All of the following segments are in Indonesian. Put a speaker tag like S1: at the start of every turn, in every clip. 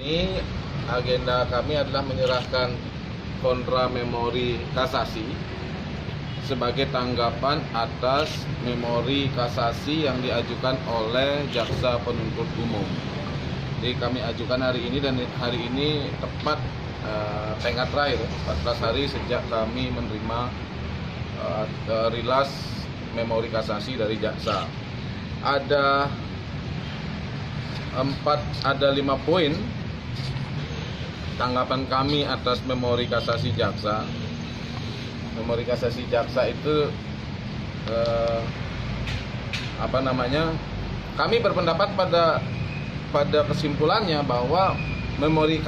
S1: Ini agenda kami adalah menyerahkan kontra memori kasasi sebagai tanggapan atas memori kasasi yang diajukan oleh jaksa penuntut umum. Jadi kami ajukan hari ini, dan hari ini tepat tenggat terakhir 14 hari sejak kami menerima rilas memori kasasi dari jaksa. Ada 5 poin tanggapan kami atas memori kasasi jaksa. Memori kasasi jaksa itu kami berpendapat pada kesimpulannya bahwa memori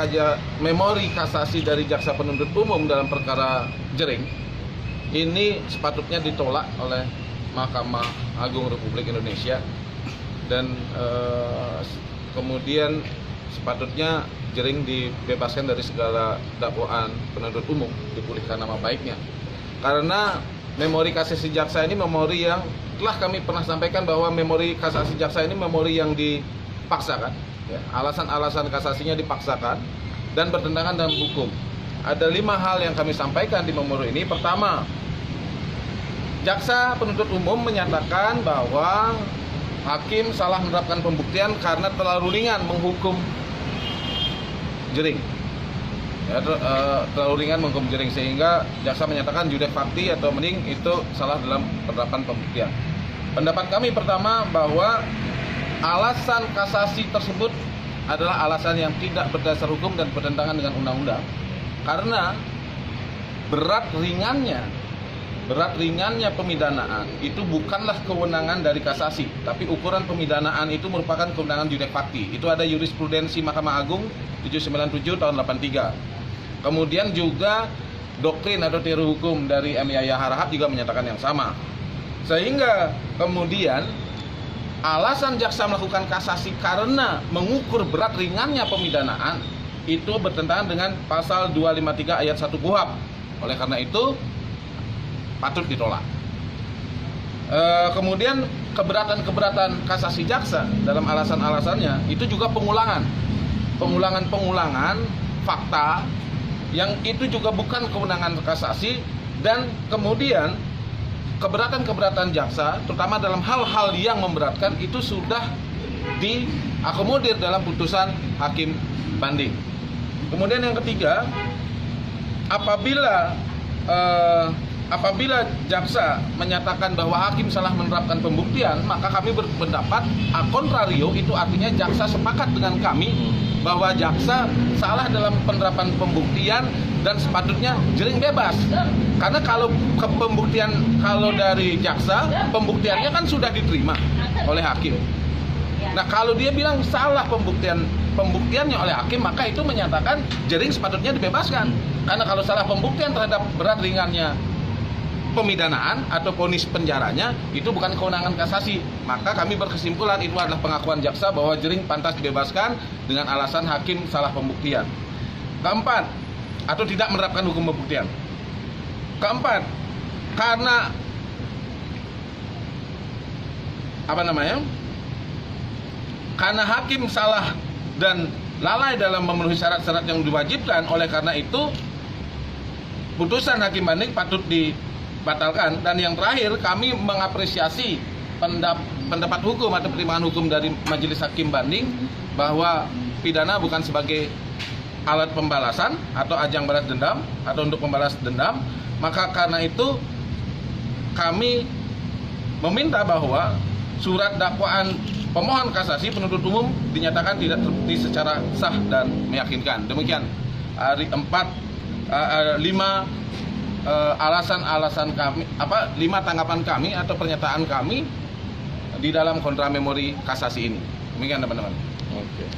S1: kasasi dari jaksa penuntut umum dalam perkara Jering ini sepatutnya ditolak oleh Mahkamah Agung Republik Indonesia, dan kemudian sepatutnya Jering dibebaskan dari segala dakwaan penuntut umum, dipulihkan nama baiknya. Karena memori kasasi jaksa ini memori yang telah kami pernah sampaikan bahwa memori kasasi jaksa ini memori yang dipaksakan, ya, alasan-alasan kasasinya dipaksakan dan bertentangan dengan hukum. Ada 5 hal yang kami sampaikan di memori ini. Pertama, jaksa penuntut umum menyatakan bahwa hakim salah menerapkan pembuktian karena terlalu ringan menghukum Jering, ya, terlalu ringan menghukum Jering, sehingga jaksa menyatakan judek fakti atau mending itu salah dalam penerapan pembuktian. Pendapat kami pertama bahwa alasan kasasi tersebut adalah alasan yang tidak berdasar hukum dan bertentangan dengan undang-undang, karena berat ringannya pemidanaan itu bukanlah kewenangan dari kasasi, tapi ukuran pemidanaan itu merupakan kewenangan judek fakti. Itu ada jurisprudensi Mahkamah Agung 797 tahun 83. Kemudian juga doktrin atau teori hukum dari M. Yahya Harahap juga menyatakan yang sama. Sehingga kemudian alasan jaksa melakukan kasasi karena mengukur berat ringannya pemidanaan itu bertentangan dengan pasal 253 ayat 1 KUHP. Oleh karena itu patut ditolak. Kemudian keberatan kasasi jaksa dalam alasan-alasannya itu juga pengulangan fakta yang itu juga bukan kewenangan kasasi, dan kemudian keberatan jaksa terutama dalam hal-hal yang memberatkan itu sudah diakomodir dalam putusan hakim banding. Kemudian yang ketiga, apabila jaksa menyatakan bahwa hakim salah menerapkan pembuktian, maka kami berpendapat contrario, itu artinya jaksa sepakat dengan kami bahwa jaksa salah dalam penerapan pembuktian dan sepatutnya Jering bebas. Karena kalau dari jaksa, pembuktiannya kan sudah diterima oleh hakim. Nah, kalau dia bilang salah pembuktiannya oleh hakim, maka itu menyatakan Jering sepatutnya dibebaskan. Karena kalau salah pembuktian terhadap berat ringannya pemidanaan atau vonis penjaranya, itu bukan kewenangan kasasi. Maka kami berkesimpulan itu adalah pengakuan jaksa bahwa Jering pantas dibebaskan dengan alasan hakim salah pembuktian. Keempat, atau tidak menerapkan hukum pembuktian. Keempat, karena karena hakim salah dan lalai dalam memenuhi syarat-syarat yang diwajibkan, oleh karena itu putusan hakim banding patut dibatalkan. Dan yang terakhir, kami mengapresiasi pendapat hukum atau pertimbangan hukum dari majelis hakim banding bahwa pidana bukan sebagai alat pembalasan atau ajang balas dendam atau untuk membalas dendam. Maka karena itu kami meminta bahwa surat dakwaan pemohon kasasi penuntut umum dinyatakan tidak terbukti secara sah dan meyakinkan. Demikian 5 alasan kami, 5 tanggapan kami atau pernyataan kami di dalam kontra memori kasasi ini. Demikian teman-teman. Oke.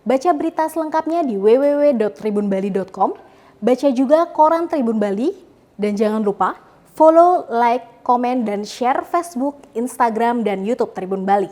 S2: Baca berita selengkapnya di www.tribunbali.com. Baca juga koran Tribun Bali, dan jangan lupa follow, like, komen, dan share Facebook, Instagram, dan YouTube Tribun Bali.